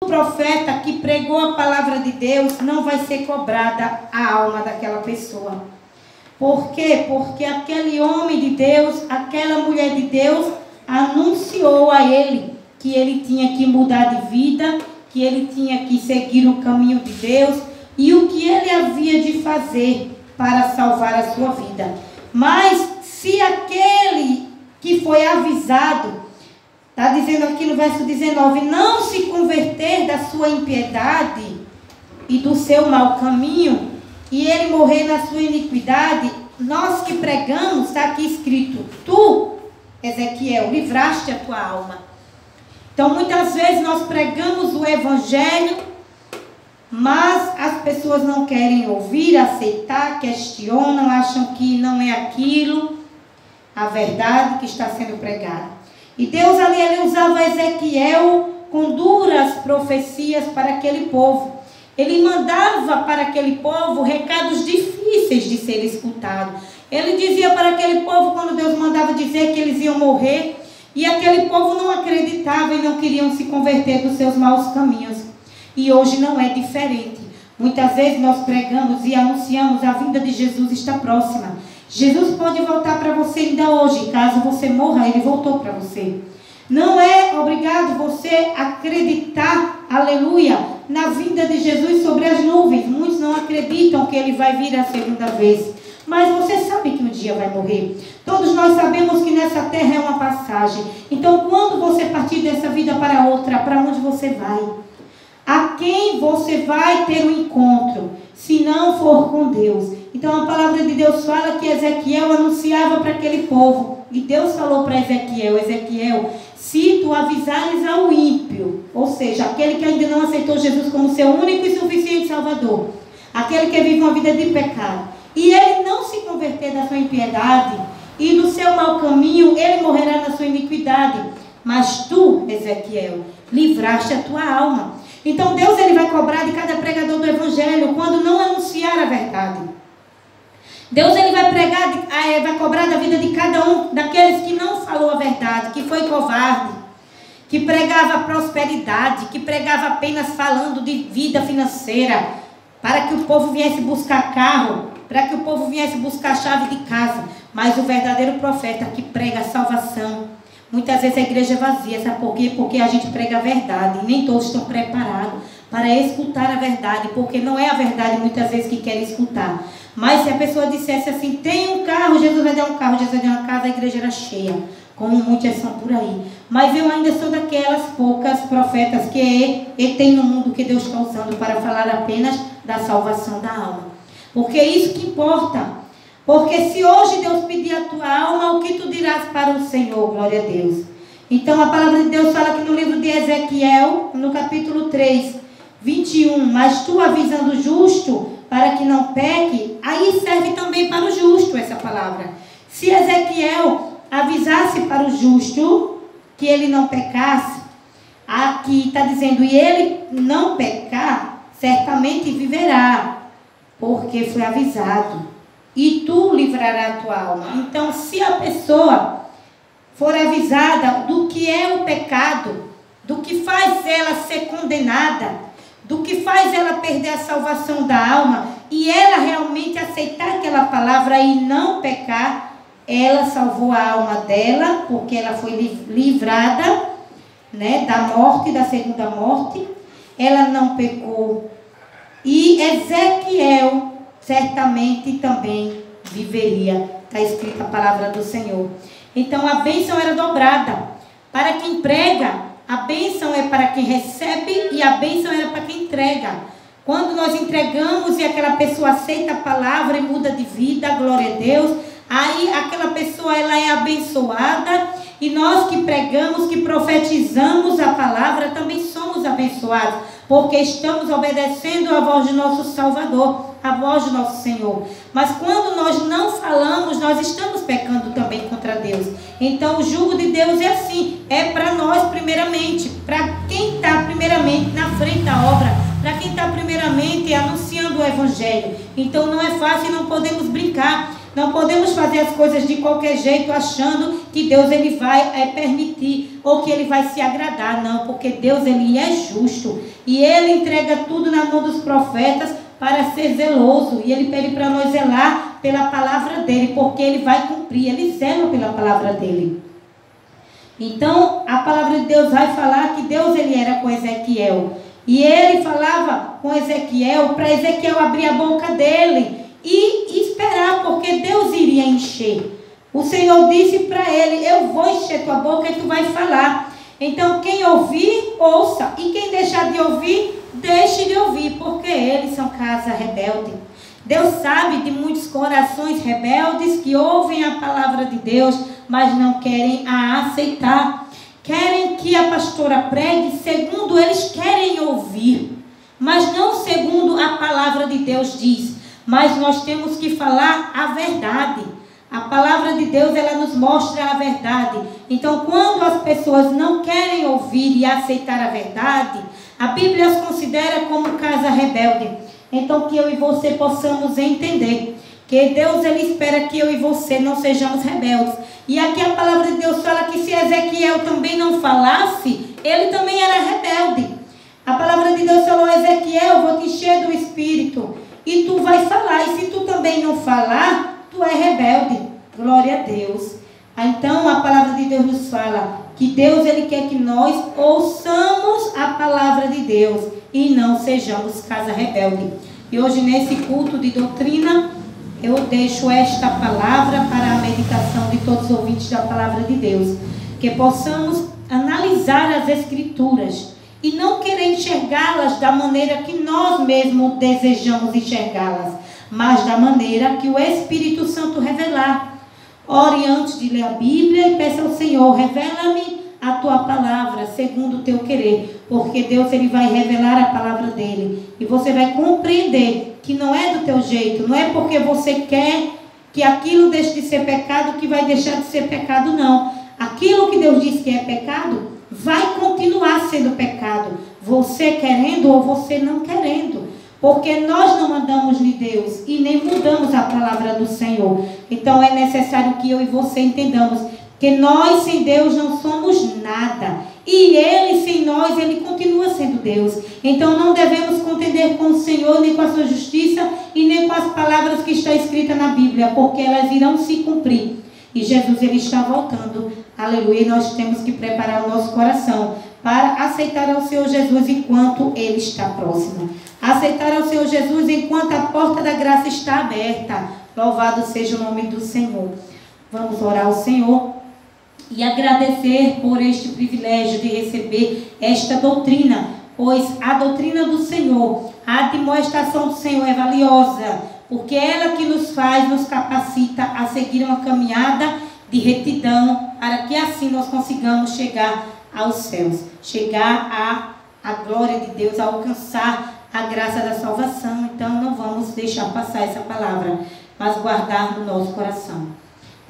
profeta que pregou a palavra de Deus, não vai ser cobrada a alma daquela pessoa. Por quê? Porque aquele homem de Deus, aquela mulher de Deus, anunciou a ele que ele tinha que mudar de vida, que ele tinha que seguir o caminho de Deus e o que ele havia de fazer para salvar a sua vida. Mas se aquele que foi avisado, está dizendo aqui no verso 19, não se converter da sua impiedade e do seu mau caminho, e ele morrer na sua iniquidade, nós que pregamos, está aqui escrito, tu, Ezequiel, livraste a tua alma. Então muitas vezes nós pregamos o evangelho, mas as pessoas não querem ouvir, aceitar, questionam, acham que não é aquilo, a verdade que está sendo pregada. E Deus ali, ele usava Ezequiel com duras profecias para aquele povo. Ele mandava para aquele povo recados difíceis de ser escutados. Ele dizia para aquele povo, quando Deus mandava dizer que eles iam morrer, e aquele povo não acreditava e não queriam se converter dos seus maus caminhos. E hoje não é diferente. Muitas vezes nós pregamos e anunciamos a vinda de Jesus está próxima. Jesus pode voltar para você ainda hoje. Caso você morra, ele voltou para você. Não é obrigado você acreditar, aleluia, na vinda de Jesus sobre as nuvens. Muitos não acreditam que ele vai vir a segunda vez. Mas você sabe que um dia vai morrer. Todos nós sabemos que nessa terra é uma passagem. Então, quando você partir dessa vida para outra, para onde você vai? A quem você vai ter um encontro, se não for com Deus? Então, a palavra de Deus fala que Ezequiel anunciava para aquele povo. E Deus falou para Ezequiel, Ezequiel, se tu avisares ao ímpio, ou seja, aquele que ainda não aceitou Jesus como seu único e suficiente Salvador, aquele que vive uma vida de pecado, e ele não se converter da sua impiedade e do seu mau caminho, ele morrerá na sua iniquidade. Mas tu, Ezequiel, livraste a tua alma. Então Deus, ele vai cobrar de cada pregador do evangelho quando não anunciar a verdade. Deus, ele vai cobrar da vida de cada um daqueles que não falou a verdade, que foi covarde, que pregava prosperidade, que pregava apenas falando de vida financeira, para que o povo viesse buscar carro, para que o povo viesse buscar chave de casa. Mas o verdadeiro profeta que prega a salvação, muitas vezes a igreja é vazia, sabe por quê? Porque a gente prega a verdade e nem todos estão preparados para escutar a verdade, porque não é a verdade muitas vezes que querem escutar. Mas se a pessoa dissesse assim, tem um carro, Jesus vai dar um carro, Jesus vai dar uma casa, a igreja era cheia, como muitas são por aí. Mas eu ainda sou daquelas poucas profetas que tem no mundo que Deus está usando para falar apenas da salvação da alma. Porque é isso que importa. Porque se hoje Deus pedir a tua alma, o que tu dirás para o Senhor? Glória a Deus. Então a palavra de Deus fala aqui no livro de Ezequiel, no capítulo 3, 21. Mas tu avisando o justo para que não peque, aí serve também para o justo essa palavra. Se Ezequiel avisasse para o justo que ele não pecasse, aqui está dizendo, e ele não pecar, certamente viverá, porque foi avisado. E tu livrarás a tua alma. Então, se a pessoa for avisada do que é o pecado, do que faz ela ser condenada, do que faz ela perder a salvação da alma, e ela realmente aceitar aquela palavra e não pecar, ela salvou a alma dela, porque ela foi livrada, né, da morte, da segunda morte. Ela não pecou. E Ezequiel certamente também viveria. Está escrita a palavra do Senhor. Então a bênção era dobrada. Para quem prega, a bênção é para quem recebe e a bênção era para quem entrega. Quando nós entregamos e aquela pessoa aceita a palavra e muda de vida, glória a Deus, aí aquela pessoa ela é abençoada, e nós que pregamos, que profetizamos a palavra, também somos abençoados, porque estamos obedecendo a voz de nosso Salvador, a voz do nosso Senhor. Mas quando nós não falamos, nós estamos pecando também contra Deus. Então o jugo de Deus é assim, é para nós primeiramente, para quem está primeiramente na frente da obra, para quem está primeiramente anunciando o Evangelho. Então não é fácil, não podemos brincar. Não podemos fazer as coisas de qualquer jeito, achando que Deus ele vai permitir ou que ele vai se agradar. Não, porque Deus ele é justo e ele entrega tudo na mão dos profetas para ser zeloso. E ele pede para nós zelar pela palavra dele, porque ele vai cumprir, ele zela pela palavra dele. Então, a palavra de Deus vai falar que Deus ele era com Ezequiel. E ele falava com Ezequiel, para Ezequiel abrir a boca dele e esperar, porque Deus iria encher. O Senhor disse para ele: eu vou encher tua boca e tu vai falar. Então, quem ouvir, ouça. E quem deixar de ouvir, deixe de ouvir, porque eles são casa rebelde. Deus sabe de muitos corações rebeldes que ouvem a palavra de Deus, mas não querem a aceitar. Querem que a pastora pregue segundo eles querem ouvir, mas não segundo a palavra de Deus diz. Mas nós temos que falar a verdade. A palavra de Deus, ela nos mostra a verdade. Então, quando as pessoas não querem ouvir e aceitar a verdade, a Bíblia as considera como casa rebelde. Então, que eu e você possamos entender que Deus ele espera que eu e você não sejamos rebeldes. E aqui a palavra de Deus fala que se Ezequiel também não falasse, ele também era rebelde. A palavra de Deus falou: Ezequiel, vou te encher do Espírito e tu vai falar. E se tu também não falar, tu é rebelde. Glória a Deus. Então a palavra de Deus nos fala que Deus ele quer que nós ouçamos a palavra de Deus e não sejamos casa rebelde. E hoje nesse culto de doutrina, eu deixo esta palavra para a meditação de todos os ouvintes da palavra de Deus. Que possamos analisar as Escrituras e não querer enxergá-las da maneira que nós mesmos desejamos enxergá-las, mas da maneira que o Espírito Santo revelar. Ore antes de ler a Bíblia e peça ao Senhor: revela-me a tua palavra segundo o teu querer, porque Deus ele vai revelar a palavra dele e você vai compreender que não é do teu jeito, não é porque você quer que aquilo deixe de ser pecado que vai deixar de ser pecado, não. Aquilo que Deus diz que é pecado vai continuar sendo pecado, você querendo ou você não querendo, porque nós não mandamos de Deus e nem mudamos a palavra do Senhor. Então é necessário que eu e você entendamos que nós sem Deus não somos nada. E Ele sem nós, Ele continua sendo Deus. Então não devemos contender com o Senhor, nem com a sua justiça, e nem com as palavras que estão escritas na Bíblia, porque elas irão se cumprir. E Jesus ele está voltando. Aleluia. E nós temos que preparar o nosso coração para aceitar ao Senhor Jesus enquanto Ele está próximo. Aceitar ao Senhor Jesus enquanto a porta da graça está aberta. Louvado seja o nome do Senhor. Vamos orar ao Senhor e agradecer por este privilégio de receber esta doutrina, pois a doutrina do Senhor, a admoestação do Senhor é valiosa, porque ela que nos faz, nos capacita a seguir uma caminhada de retidão, para que assim nós consigamos chegar aos céus, chegar à glória de Deus, a alcançar a graça da salvação. Então não vamos deixar passar essa palavra, mas guardar no nosso coração.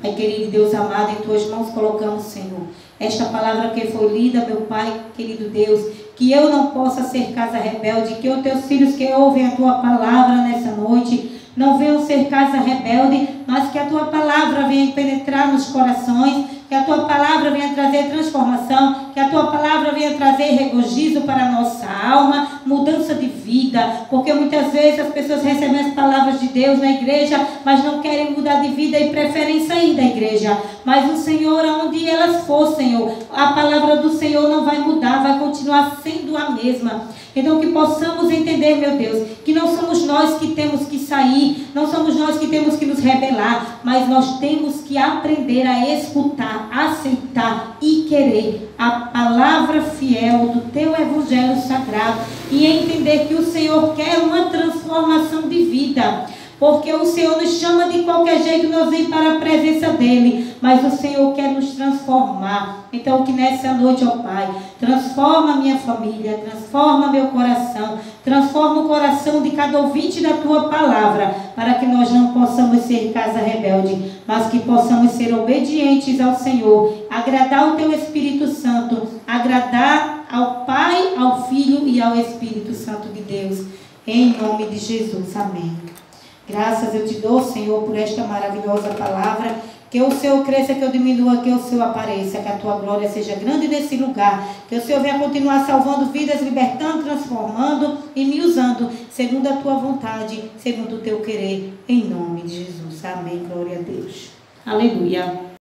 Pai querido, Deus amado, em tuas mãos colocamos, Senhor, esta palavra que foi lida, meu Pai querido Deus, que eu não possa ser casa rebelde, que os teus filhos que ouvem a tua palavra nessa noite não venham ser casa rebelde, mas que a tua palavra venha penetrar nos corações, que a tua palavra venha trazer transformação, que a tua palavra venha trazer regozijo para a nossa alma, mudança de vida, porque muitas vezes as pessoas recebem as palavras de Deus na igreja, mas não querem mudar de vida e preferem sair da igreja. Mas o Senhor, aonde elas for, Senhor, a palavra do Senhor não vai mudar, vai continuar sendo a mesma. Então que possamos entender, meu Deus, que não somos nós que temos que sair, não somos nós que temos que nos rebelar, mas nós temos que aprender a escutar, aceitar e querer a palavra fiel do teu evangelho sagrado e entender que o Senhor quer uma transformação de vida. Porque o Senhor nos chama de qualquer jeito, nós vamos para a presença dEle, mas o Senhor quer nos transformar. Então que nessa noite, ó Pai, transforma minha família, transforma meu coração, transforma o coração de cada ouvinte da Tua palavra, para que nós não possamos ser casa rebelde, mas que possamos ser obedientes ao Senhor, agradar o Teu Espírito Santo, agradar ao Pai, ao Filho e ao Espírito Santo de Deus. Em nome de Jesus, amém. Graças eu te dou, Senhor, por esta maravilhosa palavra. Que o Senhor cresça, que eu diminua, que o Senhor apareça, que a tua glória seja grande nesse lugar. Que o Senhor venha continuar salvando vidas, libertando, transformando e me usando, segundo a tua vontade, segundo o teu querer, em nome de Jesus. Amém. Glória a Deus. Aleluia.